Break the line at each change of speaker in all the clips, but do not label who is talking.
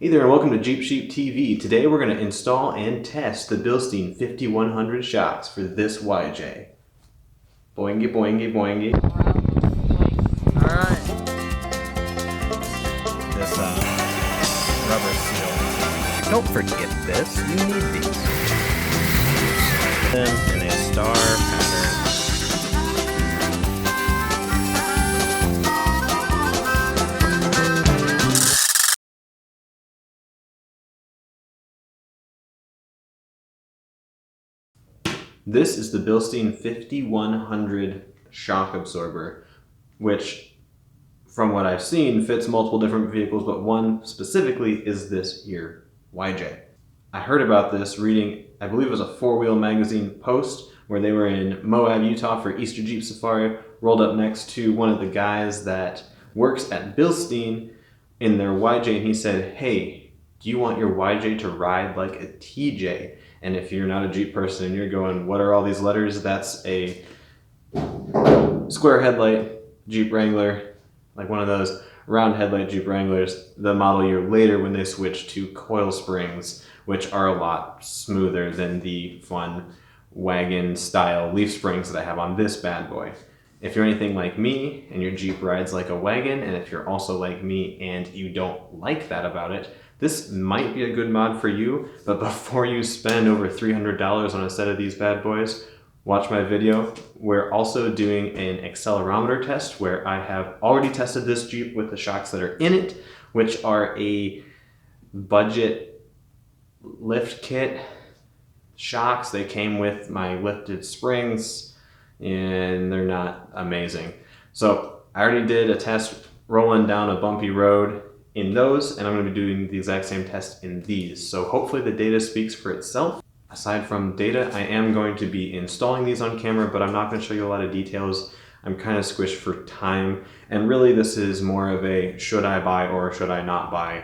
Hey there and welcome to Jeep Sheep TV. Today we're going to install and test the Bilstein 5100 shocks for this YJ. Boingy, boingy, boingy.
Alright. This rubber seal. Don't forget this, you need these. Them in a star pattern.
This is the Bilstein 5100 shock absorber, which, from what I've seen, fits multiple different vehicles, but one specifically is this here, YJ. I heard about this reading, I believe it was a 4-Wheel magazine post, where they were in Moab, Utah for Easter Jeep Safari, rolled up next to one of the guys that works at Bilstein in their YJ, and he said, "Hey, do you want your YJ to ride like a TJ?" And if you're not a Jeep person and you're going, what are all these letters? That's a square headlight Jeep Wrangler, like one of those round headlight Jeep Wranglers, the model year later when they switched to coil springs, which are a lot smoother than the fun wagon style leaf springs that I have on this bad boy. If you're anything like me and your Jeep rides like a wagon, and if you're also like me and you don't like that about it, this might be a good mod for you, but before you spend over $300 on a set of these bad boys, watch my video. We're also doing an accelerometer test where I have already tested this Jeep with the shocks that are in it, which are a budget lift kit shocks. They came with my lifted springs and they're not amazing. So I already did a test rolling down a bumpy road in those, and I'm going to be doing the exact same test in these. So hopefully the data speaks for itself. Aside from data, I am going to be installing these on camera, but I'm not going to show you a lot of details. I'm kind of squished for time, and really this is more of a should I buy or should I not buy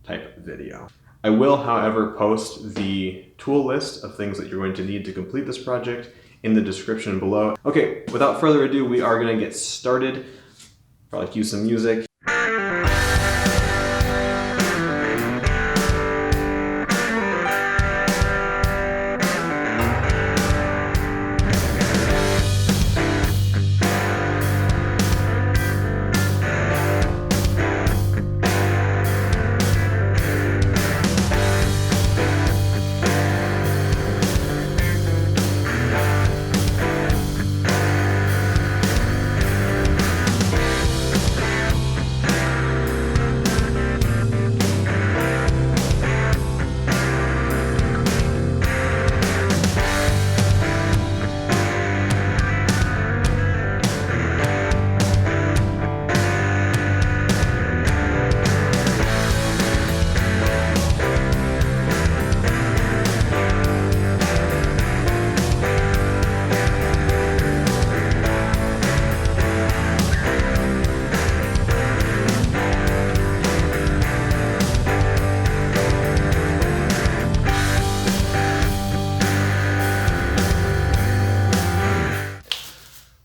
type video. I will, however, post the tool list of things that you're going to need to complete this project in the description below. Okay, without further ado, we are going to get started. Probably cue some music.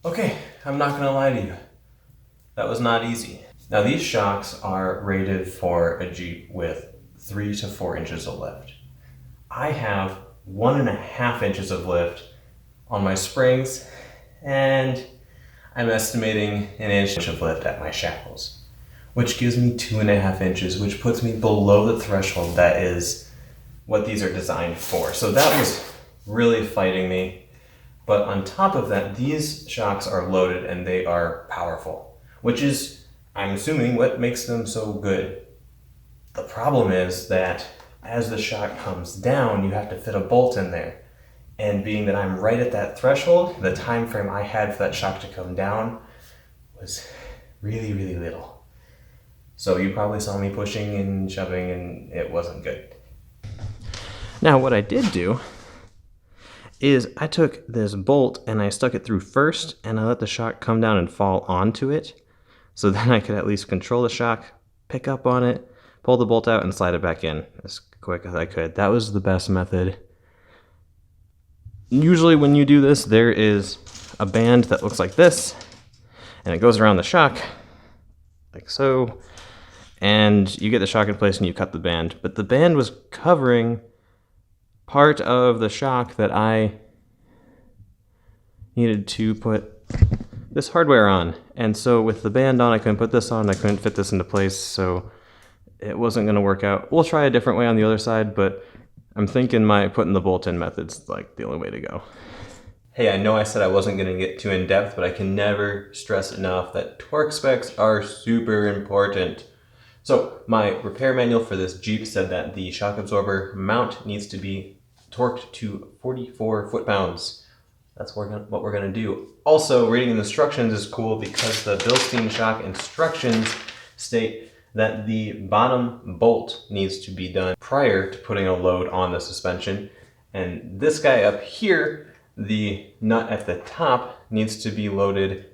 Okay, I'm not gonna lie to you. That was not easy. Now these shocks are rated for a Jeep with 3 to 4 inches of lift. I have 1.5 inches of lift on my springs, and I'm estimating 1 inch of lift at my shackles, which gives me 2.5 inches, which puts me below the threshold that is what these are designed for. So that was really fighting me. But on top of that, these shocks are loaded and they are powerful, which is, I'm assuming, what makes them so good. The problem is that as the shock comes down, you have to fit a bolt in there. And being that I'm right at that threshold, the time frame I had for that shock to come down was really, really little. So you probably saw me pushing and shoving and it wasn't good. Now what I did do is I took this bolt and I stuck it through first, and I let the shock come down and fall onto it, so then I could at least control the shock, pick up on it, pull the bolt out, and slide it back in as quick as I could. That was the best method. Usually when you do this, there is a band that looks like this, and it goes around the shock, like so, and you get the shock in place and you cut the band. But the band was covering part of the shock that I needed to put this hardware on. And so with the band on, I couldn't put this on, I couldn't fit this into place, so it wasn't gonna work out. We'll try a different way on the other side, but I'm thinking putting the bolt-in method's like the only way to go. Hey, I know I said I wasn't gonna get too in-depth, but I can never stress enough that torque specs are super important. So my repair manual for this Jeep said that the shock absorber mount needs to be torqued to 44 foot-pounds. That's what we're gonna do. Also, reading the instructions is cool because the Bilstein shock instructions state that the bottom bolt needs to be done prior to putting a load on the suspension. And this guy up here, the nut at the top, needs to be loaded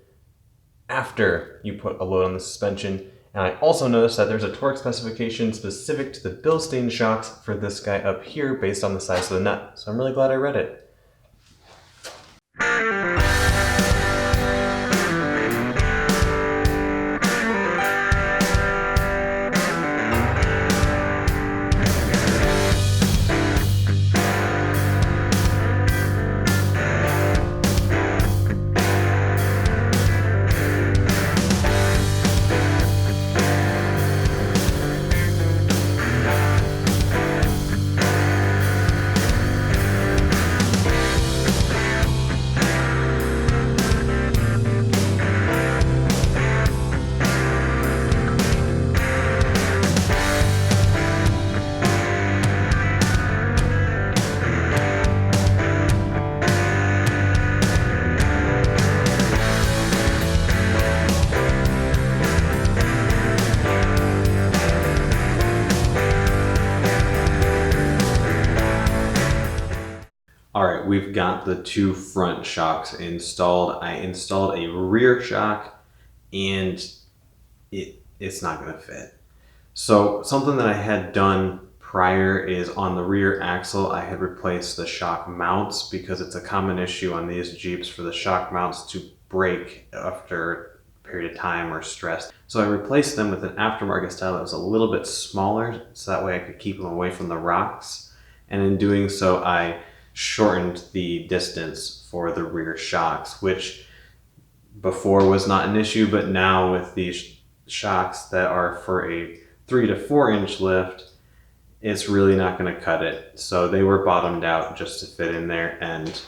after you put a load on the suspension. And I also noticed that there's a torque specification specific to the Bilstein shocks for this guy up here based on the size of the nut. So I'm really glad I read it. Alright, we've got the two front shocks installed. I installed a rear shock and it's not going to fit. So something that I had done prior is on the rear axle I had replaced the shock mounts because it's a common issue on these Jeeps for the shock mounts to break after a period of time or stress. So I replaced them with an aftermarket style that was a little bit smaller so that way I could keep them away from the rocks. And in doing so I shortened the distance for the rear shocks, which before was not an issue, but now with these shocks that are for a 3 to 4 inch lift, it's really not going to cut it. So they were bottomed out just to fit in there and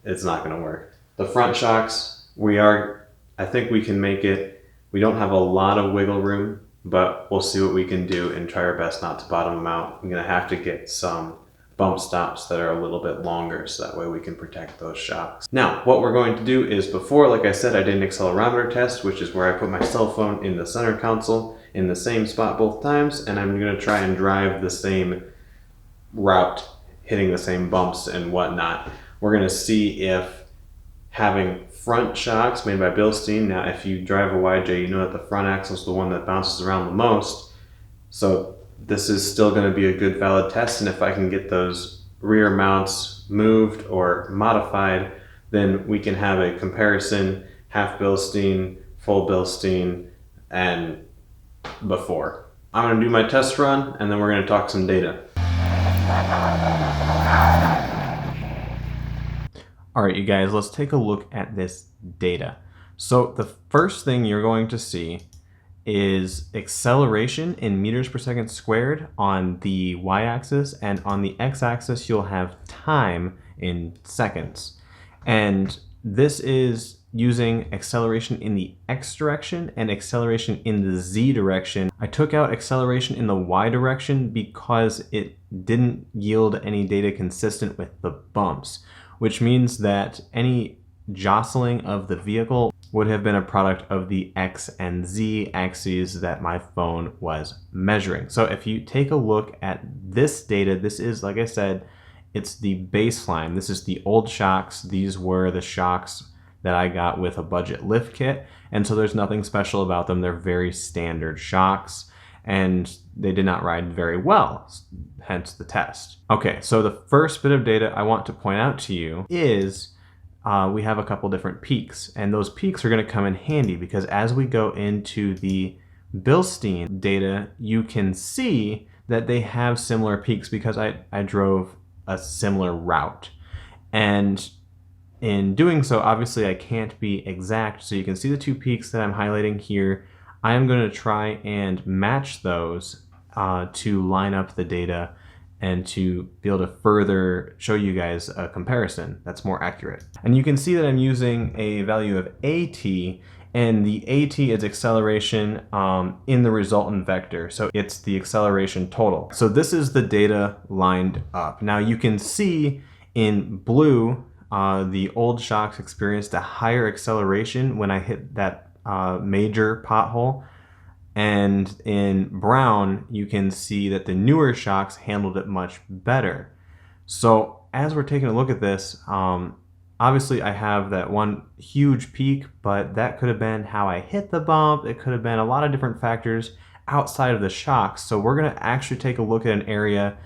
it's not going to work. The front shocks, I think we can make it. We don't have a lot of wiggle room, but we'll see what we can do and try our best not to bottom them out. I'm going to have to get some bump stops that are a little bit longer so that way we can protect those shocks. Now, what we're going to do is before, like I said, I did an accelerometer test, which is where I put my cell phone in the center console in the same spot both times, and I'm going to try and drive the same route, hitting the same bumps and whatnot. We're going to see if having front shocks made by Bilstein, now if you drive a YJ, you know that the front axle is the one that bounces around the most, so this is still going to be a good valid test, and if I can get those rear mounts moved or modified, then we can have a comparison, half Bilstein, full Bilstein, and before. I'm going to do my test run, and then we're going to talk some data. Alright, you guys, let's take a look at this data. So the first thing you're going to see is acceleration in meters per second squared on the y-axis, and on the x-axis you'll have time in seconds. And this is using acceleration in the x direction and acceleration in the z direction. I took out acceleration in the y direction because it didn't yield any data consistent with the bumps, which means that any jostling of the vehicle would have been a product of the X and Z axes that my phone was measuring. So if you take a look at this data, this is, like I said, it's the baseline. This is the old shocks. These were the shocks that I got with a budget lift kit. And so there's nothing special about them. They're very standard shocks and they did not ride very well, hence the test. Okay, so the first bit of data I want to point out to you is we have a couple different peaks, and those peaks are going to come in handy because as we go into the Bilstein data, you can see that they have similar peaks because I drove a similar route. And in doing so, obviously I can't be exact, so you can see the two peaks that I'm highlighting here. I am going to try and match those to line up the data and to be able to further show you guys a comparison that's more accurate. And you can see that I'm using a value of AT, and the AT is acceleration in the resultant vector. So it's the acceleration total. So this is the data lined up. Now you can see in blue, the old shocks experienced a higher acceleration when I hit that major pothole. And in brown, you can see that the newer shocks handled it much better. So as we're taking a look at this, obviously I have that one huge peak, but that could have been how I hit the bump. It could have been a lot of different factors outside of the shocks. So we're gonna actually take a look at an area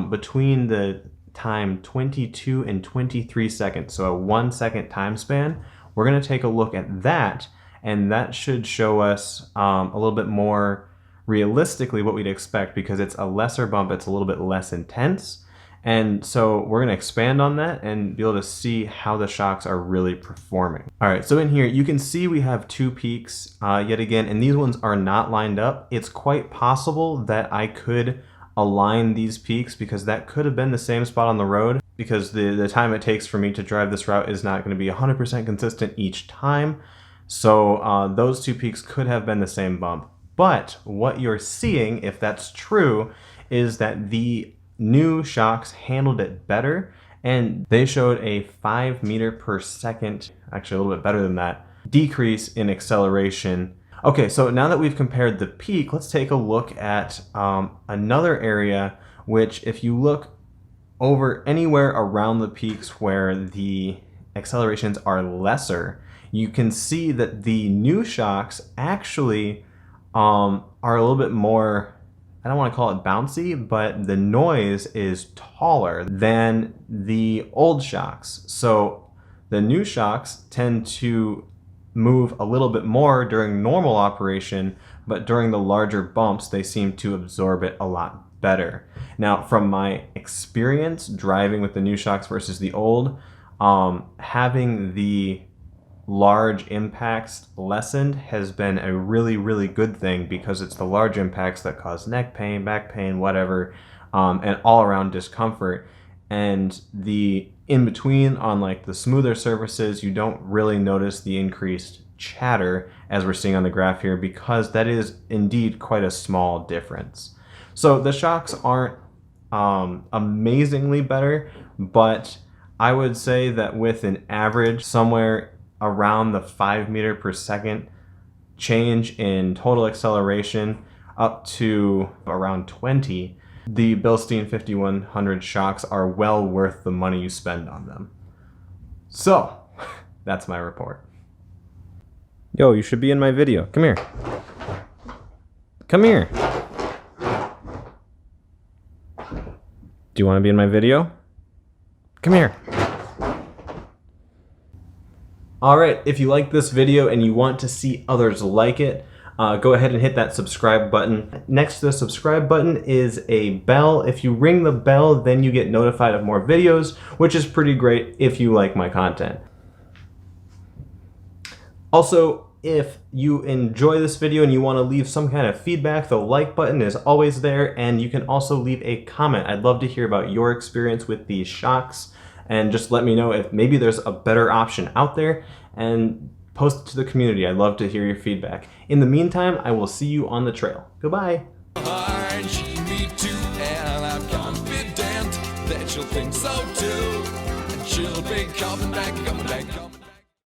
between the time 22 and 23 seconds. So a 1 second time span. We're gonna take a look at that, and that should show us a little bit more realistically what we'd expect, because it's a lesser bump, it's a little bit less intense. And so we're gonna expand on that and be able to see how the shocks are really performing. All right, so in here, you can see we have two peaks yet again, and these ones are not lined up. It's quite possible that I could align these peaks, because that could have been the same spot on the road, because the time it takes for me to drive this route is not gonna be 100% consistent each time. So those two peaks could have been the same bump. But what you're seeing, if that's true, is that the new shocks handled it better, and they showed a 5 meter per second, actually a little bit better than that, decrease in acceleration. Okay, so now that we've compared the peak, let's take a look at another area, which if you look over anywhere around the peaks where the accelerations are lesser, you can see that the new shocks actually are a little bit more, I don't want to call it bouncy, but the noise is taller than the old shocks. So the new shocks tend to move a little bit more during normal operation, but during the larger bumps, they seem to absorb it a lot better. Now, from my experience driving with the new shocks versus the old, having the large impacts lessened has been a really, really good thing, because it's the large impacts that cause neck pain, back pain, whatever, and all around discomfort. And the in between, on like the smoother surfaces, you don't really notice the increased chatter as we're seeing on the graph here, because that is indeed quite a small difference. So the shocks aren't amazingly better, but I would say that with an average somewhere around the 5 meter per second change in total acceleration up to around 20, the Bilstein 5100 shocks are well worth the money you spend on them. So, that's my report. Yo, you should be in my video. Come here. Come here. Do you want to be in my video? Come here. Alright, if you like this video and you want to see others like it, go ahead and hit that subscribe button. Next to the subscribe button is a bell. If you ring the bell, then you get notified of more videos, which is pretty great if you like my content. Also, if you enjoy this video and you want to leave some kind of feedback, the like button is always there, and you can also leave a comment. I'd love to hear about your experience with these shocks, and just let me know if maybe there's a better option out there, and post it to the community. I'd love to hear your feedback. In the meantime, I will see you on the trail. Goodbye.
Me too, and I'm confident that you'll think so too. And she'll be coming back, coming back, coming back.